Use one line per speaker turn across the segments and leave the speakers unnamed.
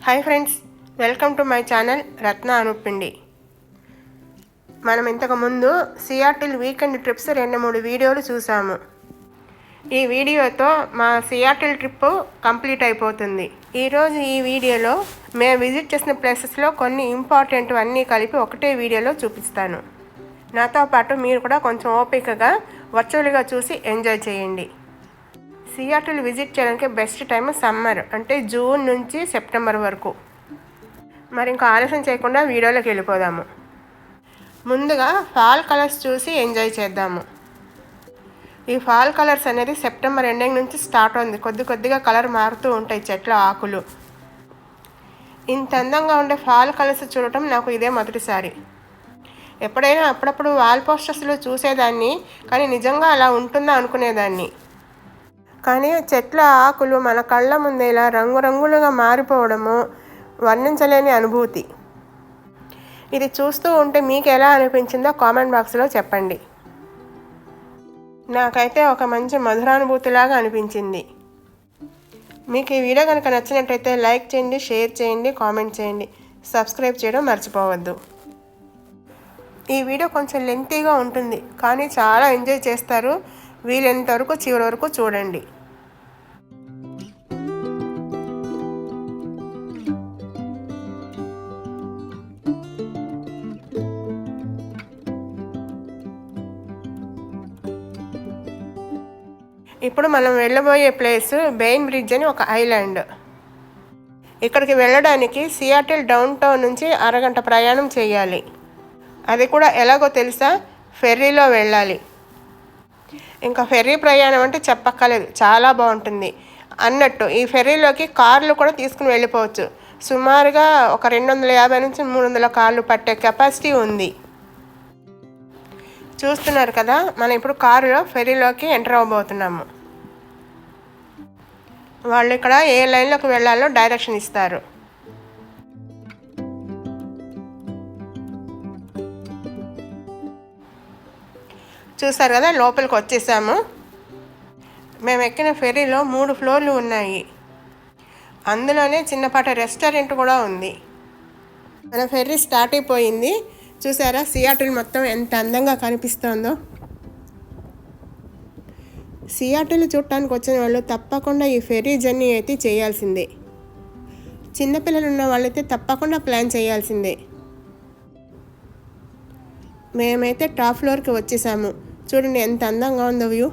Hi friends, welcome to my channel Ratna Anupindi. మనం ఇంతకుముందు Seattle weekend trips 2-3 వీడియోలు చూసాము. ఈ వీడియోతో మా సియాటిల్ ట్రిప్ కంప్లీట్ అయిపోతుంది. ఈరోజు ఈ వీడియోలో మేము విజిట్ చేసిన ప్లేసెస్లో కొన్ని ఇంపార్టెంట్ అన్నీ కలిపి ఒకటే వీడియోలో చూపిస్తాను. నాతో పాటు మీరు కూడా కొంచెం ఓపికగా వర్చువల్గా చూసి ఎంజాయ్ చేయండి. సియాటిల్ విజిట్ చేయడానికి బెస్ట్ టైం సమ్మర్, అంటే జూన్ నుంచి సెప్టెంబర్ వరకు. మరి ఇంకా ఆలస్యం చేయకుండా వీడియోలోకి వెళ్ళిపోదాము. ముందుగా ఫాల్ కలర్స్ చూసి ఎంజాయ్ చేద్దాము. ఈ ఫాల్ కలర్స్ అనేది సెప్టెంబర్ ఎండింగ్ నుంచి స్టార్ట్ అవుతుంది. కొద్దిగా కలర్ మారుతూ ఉంటాయి చెట్ల ఆకులు. ఇంత అందంగా ఉండే ఫాల్ కలర్స్ చూడటం నాకు ఇదే మొదటిసారి. ఎప్పుడైనా అప్పుడప్పుడు వాల్ పోస్టర్స్లో చూసేదాన్ని, కానీ నిజంగా అలా ఉంటుందా అనుకునేదాన్ని. కానీ చెట్ల ఆకులు మన కళ్ళ ముందే ఇలా రంగురంగులుగా మారిపోవడము వర్ణించలేని అనుభూతి. ఇది చూస్తూ ఉంటే మీకు ఎలా అనిపించిందో కామెంట్ బాక్స్లో చెప్పండి. నాకైతే ఒక మంచి మధురానుభూతిలాగా అనిపించింది. మీకు ఈ వీడియో కనుక నచ్చినట్టయితే లైక్ చేయండి, షేర్ చేయండి, కామెంట్ చేయండి, సబ్స్క్రైబ్ చేయడం మర్చిపోవద్దు. ఈ వీడియో కొంచెం లెంతీగా ఉంటుంది, కానీ చాలా ఎంజాయ్ చేస్తారు. వీలైనంత వరకు చివరి వరకు చూడండి. ఇప్పుడు మనం వెళ్ళబోయే ప్లేస్ బెయిన్ బ్రిడ్జ్ అని ఒక ఐలాండ్. ఇక్కడికి వెళ్ళడానికి సియాటిల్ డౌన్ టౌన్ నుంచి అరగంట ప్రయాణం చేయాలి. అది కూడా ఎలాగో తెలుసా? ఫెర్రీలో వెళ్ళాలి. ఇంకా ఫెర్రీ ప్రయాణం అంటే చెప్పక్కర్లేదు, చాలా బాగుంటుంది. అన్నట్టు ఈ ఫెర్రీలోకి కార్లు కూడా తీసుకుని వెళ్ళిపోవచ్చు. సుమారుగా ఒక 250 నుంచి 300 కార్లు పట్టే కెపాసిటీ ఉంది. చూస్తున్నారు కదా, మనం ఇప్పుడు కారులో ఫెర్రీలోకి ఎంటర్ అవ్వబోతున్నాము. వాళ్ళు ఇక్కడ ఏ లైన్లోకి వెళ్ళాలో డైరెక్షన్ ఇస్తారు. చూస్తారు కదా, లోపలికి వచ్చేసాము. మేము ఎక్కిన ఫెర్రీలో 3 ఫ్లోర్లు ఉన్నాయి. అందులోనే చిన్నపాటి రెస్టారెంట్ కూడా ఉంది. మన ఫెర్రీ స్టార్ట్ అయిపోయింది. చూసారా సియాటిల్ మొత్తం ఎంత అందంగా కనిపిస్తుందో. సియాటిల్ చూడటానికి వచ్చిన వాళ్ళు తప్పకుండా ఈ ఫెర్రీ జర్నీ అయితే చేయాల్సిందే. చిన్నపిల్లలు ఉన్న వాళ్ళైతే తప్పకుండా ప్లాన్ చేయాల్సిందే. మేమైతే టాప్ ఫ్లోర్కి వచ్చేసాము. చూడండి ఎంత అందంగా ఉందో వ్యూ.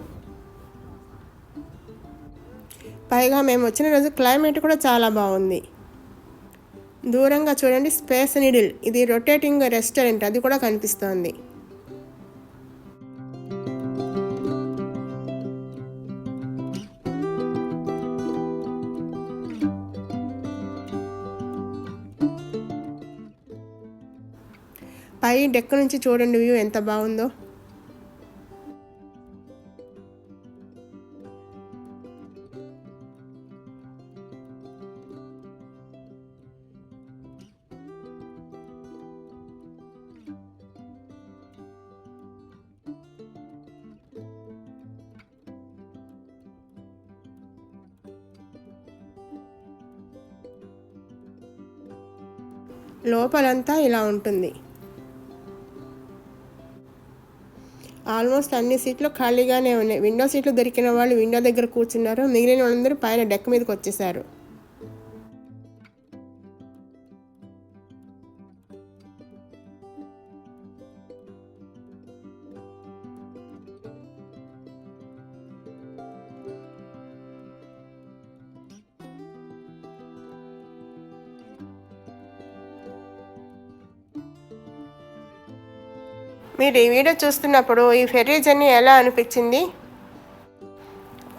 పైగా మేము వచ్చిన రోజు క్లైమేట్ కూడా చాలా బాగుంది. దూరంగా చూడండి స్పేస్ నీడిల్, ఇది రొటేటింగ్ రెస్టారెంట్, అది కూడా కనిపిస్తోంది. పై డెక్ నుంచి చూడండి వ్యూ ఎంత బాగుందో. లోపలంతా ఇలా ఉంటుంది. ఆల్మోస్ట్ అన్ని సీట్లు ఖాళీగానే ఉన్నాయి. విండో సీట్లు దొరికిన వాళ్ళు విండో దగ్గర కూర్చున్నారు. మిగిలిన వాళ్ళందరూ పైన డెక్ మీదకి వచ్చేసారు. మీరు ఈ వీడియో చూస్తున్నప్పుడు ఈ ఫెర్రీ జర్నీ ఎలా అనిపించింది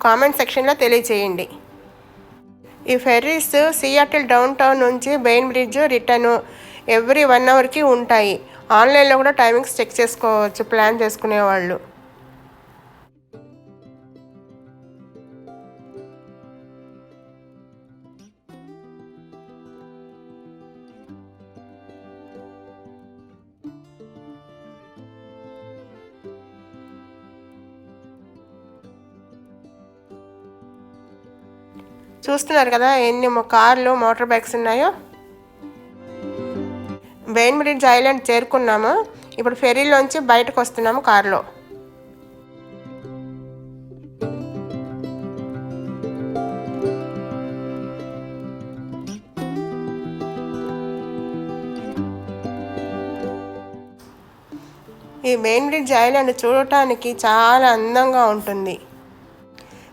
కామెంట్ సెక్షన్లో తెలియచేయండి. ఈ ఫెర్రీస్ సియాటిల్ డౌన్ టౌన్ నుంచి బెయిన్ బ్రిడ్జ్ రిటర్న్ ఎవ్రీ 1 అవర్కి ఉంటాయి. ఆన్లైన్లో కూడా టైమింగ్స్ చెక్ చేసుకోవచ్చు ప్లాన్ చేసుకునేవాళ్ళు. చూస్తున్నారు కదా ఎన్ని కార్లు మోటార్ బైక్స్ ఉన్నాయో. బెయిన్ బ్రిడ్జ్ ఐలాండ్ చేరుకున్నాము. ఇప్పుడు ఫెర్రీలోంచి బయటకు వస్తున్నాము కారులో. ఈ బెయిన్ బ్రిడ్జ్ ఐలాండ్ చూడటానికి చాలా అందంగా ఉంటుంది.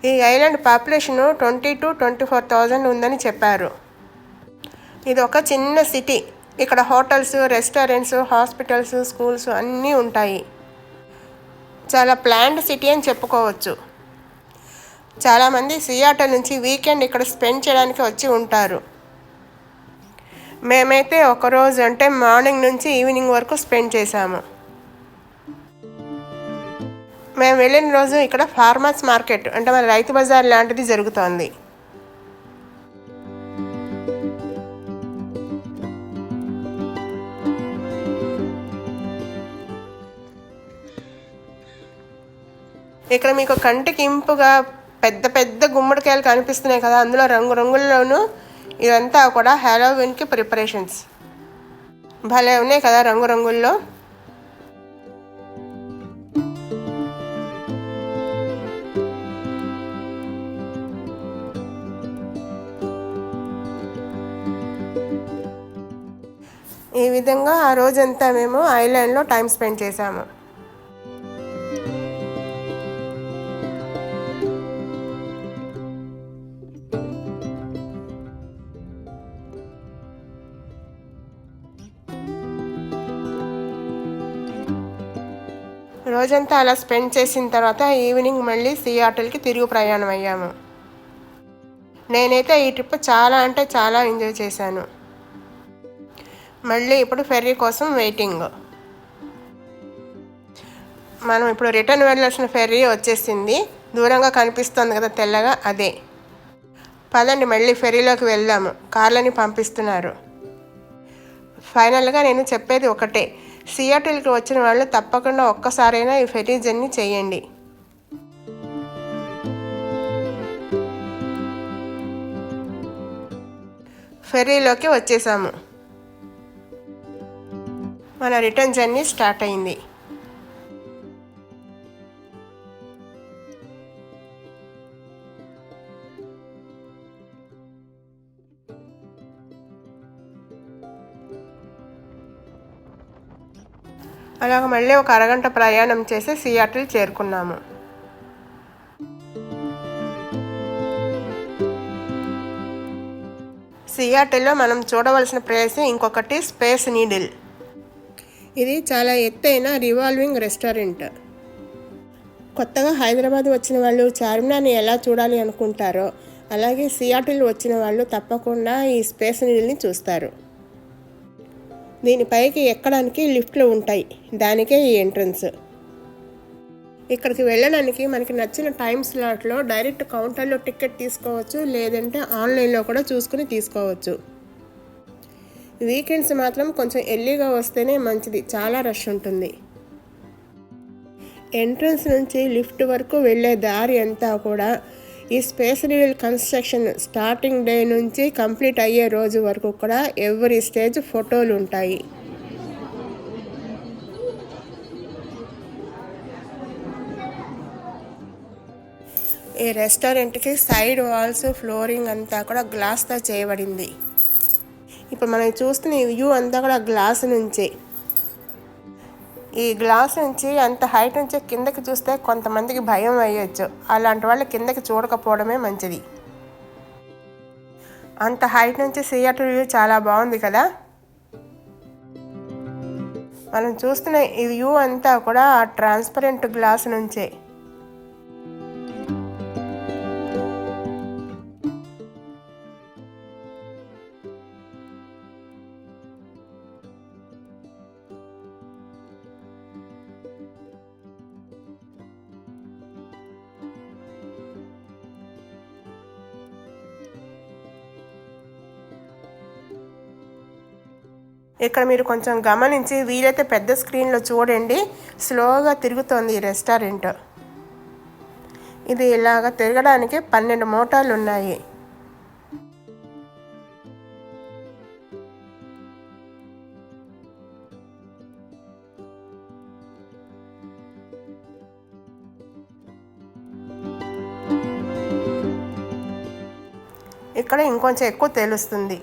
ఈ ఐలాండ్ పాపులేషన్ 20 to 24,000 ఉందని చెప్పారు. ఇది ఒక చిన్న సిటీ. ఇక్కడ హోటల్స్, రెస్టారెంట్స్, హాస్పిటల్స్, స్కూల్స్ అన్నీ ఉంటాయి. చాలా ప్లాన్డ్ సిటీ అని చెప్పుకోవచ్చు. చాలామంది సియాటల్ నుంచి వీకెండ్ ఇక్కడ స్పెండ్ చేయడానికి వచ్చి ఉంటారు. మేమైతే ఒకరోజు అంటే మార్నింగ్ నుంచి ఈవినింగ్ వరకు స్పెండ్ చేశాము. మేము వెళ్ళిన రోజు ఇక్కడ ఫార్మర్స్ మార్కెట్ అంటే మన రైతు బజార్ లాంటిది జరుగుతోంది. ఇక్కడ మీకు కంటికి ఇంపుగా పెద్ద పెద్ద గుమ్మడికాయలు కనిపిస్తున్నాయి కదా, అందులో రంగురంగుల్లోనూ ఇదంతా కూడా హ్యాలోవీన్కి ప్రిపరేషన్స్. భలే ఉన్నాయి కదా రంగురంగుల్లో. ఈ విధంగా ఆ రోజంతా మేము ఐలాండ్లో టైం స్పెండ్ చేశాము. రోజంతా అలా స్పెండ్ చేసిన తర్వాత ఈవినింగ్ మళ్ళీ సియాటల్కి తిరుగు ప్రయాణం అయ్యాము. నేనైతే ఈ ట్రిప్ చాలా అంటే చాలా ఎంజాయ్ చేశాను. మళ్ళీ ఇప్పుడు ఫెర్రీ కోసం వెయిటింగ్. మనం ఇప్పుడు రిటర్న్ వెళ్ళాల్సిన ఫెర్రీ వచ్చేసింది. దూరంగా కనిపిస్తుంది కదా తెల్లగా, అదే. పదండి మళ్ళీ ఫెర్రీలోకి వెళ్దాము. కార్లని పంపిస్తున్నారు. ఫైనల్గా నేను చెప్పేది ఒకటే, సియాటిల్కి వచ్చిన వాళ్ళు తప్పకుండా ఒక్కసారైనా ఈ ఫెర్రీ జర్నీ చేయండి. ఫెర్రీలోకి వచ్చేసాము. మన రిటర్న్ జర్నీ స్టార్ట్ అయింది. అలాగ మళ్ళీ ఒక అరగంట ప్రయాణం చేసి సియాటిల్ చేరుకున్నాము. సియాటిల్లో మనం చూడవలసిన ప్లేస్ ఇంకొకటి స్పేస్ నీడిల్. ఇది చాలా ఎత్తైన రివాల్వింగ్ రెస్టారెంట్. కొత్తగా హైదరాబాద్ వచ్చిన వాళ్ళు చార్మినార్ని ఎలా చూడాలి అనుకుంటారో అలాగే సియాటిల్ వచ్చిన వాళ్ళు తప్పకుండా ఈ స్పేస్ నీడిల్ని చూస్తారు. దీనిపైకి ఎక్కడానికి లిఫ్ట్లు ఉంటాయి, దానికే ఈ ఎంట్రన్స్. ఇక్కడికి వెళ్ళడానికి మనకి నచ్చిన టైం స్లాట్లో డైరెక్ట్ కౌంటర్లో టికెట్ తీసుకోవచ్చు, లేదంటే ఆన్లైన్లో కూడా చూసుకుని తీసుకోవచ్చు. వీకెండ్స్ మాత్రం కొంచెం ఎర్లీగా వస్తేనే మంచిది, చాలా రష్ ఉంటుంది. ఎంట్రన్స్ నుంచి లిఫ్ట్ వరకు వెళ్ళే దారి అంతా కూడా ఈ space needle construction starting day నుంచి కంప్లీట్ అయ్యే రోజు వరకు కూడా ఎవ్రీ స్టేజ్ ఫోటోలు ఉంటాయి. ఈ రెస్టారెంట్కి సైడ్ వాల్స్, ఫ్లోరింగ్ అంతా కూడా గ్లాస్తో చేయబడింది. ఇప్పుడు మనం చూస్తున్న ఈ వ్యూ అంతా కూడా గ్లాస్ నుంచి. ఈ గ్లాస్ నుంచి అంత హైట్ నుంచి కిందకి చూస్తే కొంతమందికి భయం అయ్యొచ్చు. అలాంటి వాళ్ళు కిందకి చూడకపోవడమే మంచిది. అంత హైట్ నుంచి సియాటిల్ వ్యూ చాలా బాగుంది కదా. మనం చూస్తున్న ఈ వ్యూ అంతా కూడా ట్రాన్స్పరెంట్ గ్లాస్ నుంచే. ఇక్కడ మీరు కొంచెం గమనించి వీలైతే పెద్ద స్క్రీన్లో చూడండి. స్లోగా తిరుగుతోంది ఈ రెస్టారెంట్. ఇది ఇలాగ తిరగడానికి 12 మోటార్లు ఉన్నాయి. ఇక్కడ ఇంకొంచెం ఎక్కువ తెలుస్తుంది.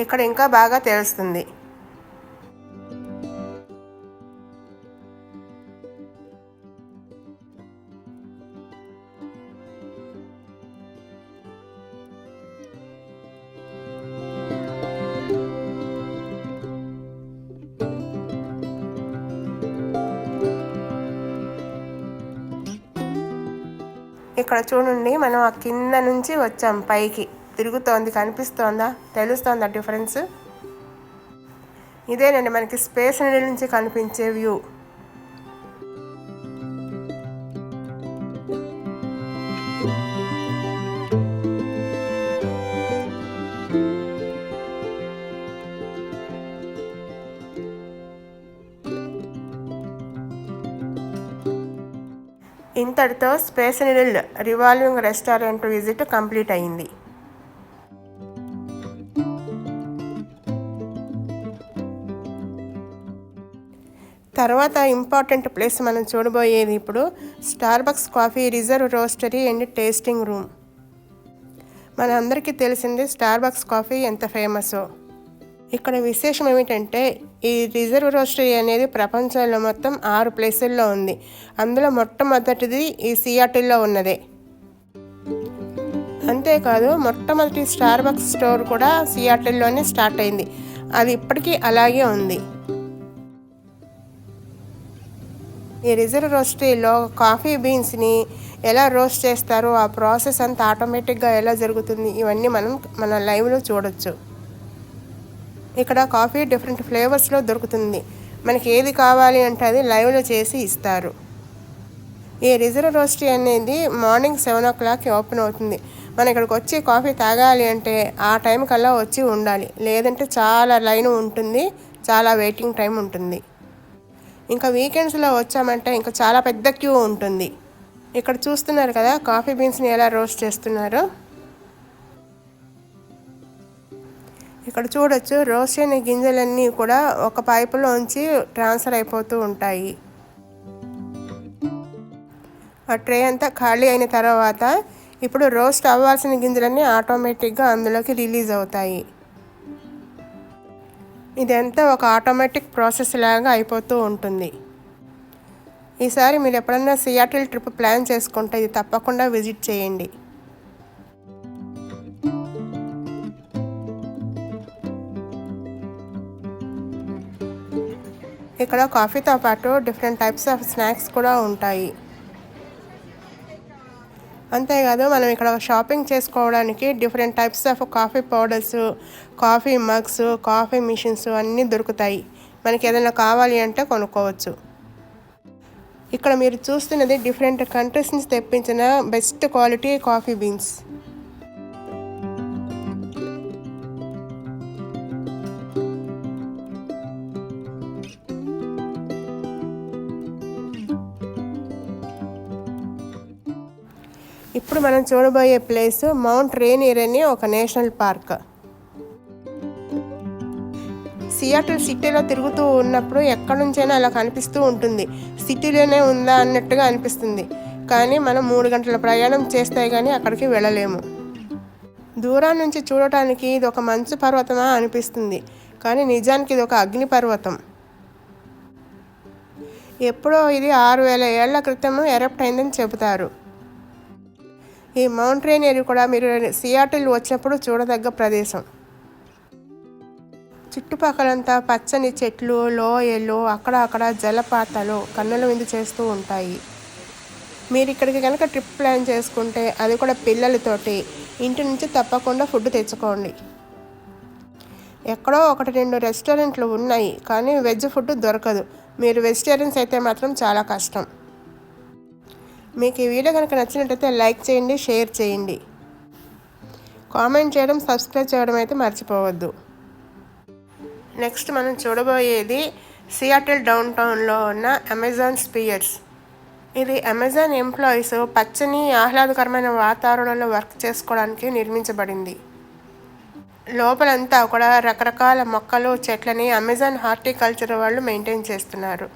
ఇక్కడ ఇంకా బాగా తెలుస్తుంది. ఇక్కడ చూడండి, మనం ఆ కింద నుంచి వచ్చాం పైకి. తిరుగుతోంది, కనిపిస్తోందా? తెలుస్తోందా డిఫరెన్స్? ఇదేనండి మనకి స్పేస్ నీడిల్ నుంచి కనిపించే వ్యూ. ఇంతటితో space needle revolving restaurant visit complete అయింది. తర్వాత ఇంపార్టెంట్ ప్లేస్ మనం చూడబోయేది ఇప్పుడు Starbucks coffee reserve roastery and tasting room. మన అందరికీ తెలిసింది స్టార్బక్స్ కాఫీ ఎంత ఫేమసో. ఇక్కడ విశేషం ఏమిటంటే ఈ రిజర్వ్ రోస్టరీ అనేది ప్రపంచంలో మొత్తం 6 ప్లేసుల్లో ఉంది. అందులో మొట్టమొదటిది ఈ సియాటిల్లో ఉన్నదే. అంతేకాదు మొట్టమొదటి స్టార్బక్స్ స్టోర్ కూడా సియాటిల్లోనే స్టార్ట్ అయింది. అది ఇప్పటికీ అలాగే ఉంది. ఈ రిజర్వ్ రోస్టరీలో కాఫీ బీన్స్ని ఎలా రోస్ట్ చేస్తారో ఆ ప్రాసెస్ అంతా ఆటోమేటిక్గా ఎలా జరుగుతుంది ఇవన్నీ మన లైవ్లో చూడొచ్చు. ఇక్కడ కాఫీ డిఫరెంట్ ఫ్లేవర్స్లో దొరుకుతుంది. మనకి ఏది కావాలి అంటే అది లైవ్లో చేసి ఇస్తారు. ఈ రిజర్వ్ రోస్టరీ అనేది మార్నింగ్ 7 o'clock ఓపెన్ అవుతుంది. మనం ఇక్కడికి వచ్చి కాఫీ తాగాలి అంటే ఆ టైం కల్లా వచ్చి ఉండాలి, లేదంటే చాలా లైన్ ఉంటుంది, చాలా వెయిటింగ్ టైం ఉంటుంది. ఇంకా వీకెండ్స్లో వచ్చామంటే ఇంకా చాలా పెద్ద క్యూ ఉంటుంది. ఇక్కడ చూస్తున్నారు కదా కాఫీ బీన్స్ని ఎలా రోస్ట్ చేస్తున్నారో. ఇక్కడ చూడొచ్చు రోస్ట్ అయిన గింజలన్నీ కూడా ఒక పైపులోంచి ట్రాన్స్ఫర్ అయిపోతూ ఉంటాయి. ఆ ట్రే అంతా ఖాళీ అయిన తర్వాత ఇప్పుడు రోస్ట్ అవ్వాల్సిన గింజలన్నీ ఆటోమేటిక్గా అందులోకి రిలీజ్ అవుతాయి. ఇదంతా ఒక ఆటోమేటిక్ ప్రాసెస్ లాగా అయిపోతూ ఉంటుంది. ఈసారి మీరు ఎప్పుడన్నా సియాటిల్ ట్రిప్ ప్లాన్ చేసుకుంటే ఇది తప్పకుండా విజిట్ చేయండి. ఇక్కడ కాఫీతో పాటు డిఫరెంట్ టైప్స్ ఆఫ్ స్నాక్స్ కూడా ఉంటాయి. అంతేకాదు మనం ఇక్కడ షాపింగ్ చేసుకోవడానికి different types of coffee powders, coffee mugs, coffee machines అన్నీ దొరుకుతాయి. మనకి ఏదైనా కావాలి అంటే కొనుక్కోవచ్చు. ఇక్కడ మీరు చూస్తున్నది డిఫరెంట్ కంట్రీస్ నుంచి తెప్పించిన బెస్ట్ క్వాలిటీ కాఫీ బీన్స్. ఇప్పుడు మనం చూడబోయే ప్లేస్ మౌంట్ రేనియర్ అని ఒక నేషనల్ పార్క్. సియాటిల్ సిటీలో తిరుగుతూ ఉన్నప్పుడు ఎక్కడి నుంచైనా అలా కనిపిస్తూ ఉంటుంది. సిటీలోనే ఉందా అన్నట్టుగా అనిపిస్తుంది. కానీ మనం 3 గంటల ప్రయాణం చేస్తే కానీ అక్కడికి వెళ్ళలేము. దూరం నుంచి చూడటానికి ఇది ఒక మంచు పర్వతమా అనిపిస్తుంది, కానీ నిజానికి ఇది ఒక అగ్ని పర్వతం. ఎప్పుడో ఇది 6000 ఏళ్ల క్రితం ఎరప్ట్ అయిందని చెబుతారు. ఈ మౌంట్ రేనియర్ కూడా మీరు సియాటిల్ వచ్చినప్పుడు చూడదగ్గ ప్రదేశం. చుట్టుపక్కలంతా పచ్చని చెట్లు, లోయలు, అక్కడ జలపాతాలు కన్నుల విందు చేస్తూ ఉంటాయి. మీరు ఇక్కడికి కనుక ట్రిప్ ప్లాన్ చేసుకుంటే అది కూడా పిల్లలతోటి ఇంటి నుంచి తప్పకుండా ఫుడ్ తెచ్చుకోండి. ఎక్కడో 1-2 రెస్టారెంట్లు ఉన్నాయి, కానీ వెజ్ ఫుడ్ దొరకదు. మీరు వెజిటేరియన్స్ అయితే మాత్రం చాలా కష్టం. మీకు ఈ వీడియో కనుక నచ్చినట్టయితే లైక్ చేయండి, షేర్ చేయండి, కామెంట్ చేయడం, సబ్స్క్రైబ్ చేయడం అయితే మర్చిపోవద్దు. నెక్స్ట్ మనం చూడబోయేది సియాటిల్ డౌన్ టౌన్లో ఉన్న అమెజాన్ స్పియర్స్. ఇది అమెజాన్ ఎంప్లాయీస్ పచ్చని ఆహ్లాదకరమైన వాతావరణంలో వర్క్ చేసుకోవడానికి నిర్మించబడింది. లోపలంతా కూడా రకరకాల మొక్కలు చెట్లని అమెజాన్ హార్టికల్చర్ వాళ్ళు మెయింటైన్ చేస్తున్నారు.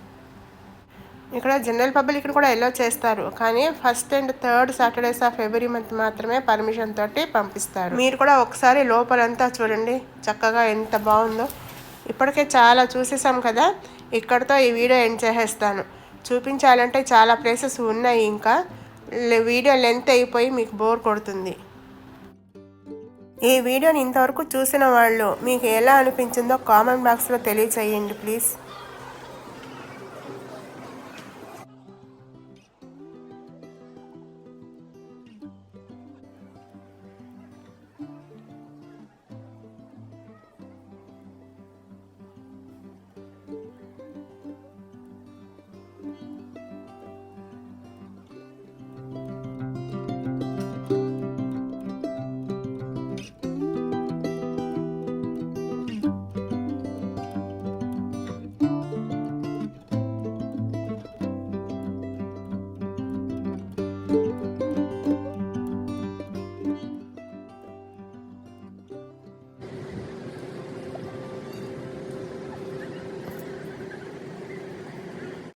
ఇక్కడ జనరల్ పబ్లిక్ కూడా ఎల్లో చేస్తారు, కానీ first and third Saturdays of every month మాత్రమే పర్మిషన్ తోటి పంపిస్తారు. మీరు కూడా ఒకసారి లోపలంతా చూడండి, చక్కగా ఎంత బాగుందో. ఇప్పటికే చాలా చూసేసాం కదా, ఇక్కడితో ఈ వీడియో ఎండ్ చేసేస్తాను. చూపించాలంటే చాలా ప్లేసెస్ ఉన్నాయి, ఇంకా వీడియో లెంత్ అయిపోయి మీకు బోర్ కొడుతుంది. ఈ వీడియోని ఇంతవరకు చూసిన వాళ్ళు మీకు ఎలా అనిపించిందో కామెంట్ బాక్స్లో తెలియచేయండి ప్లీజ్.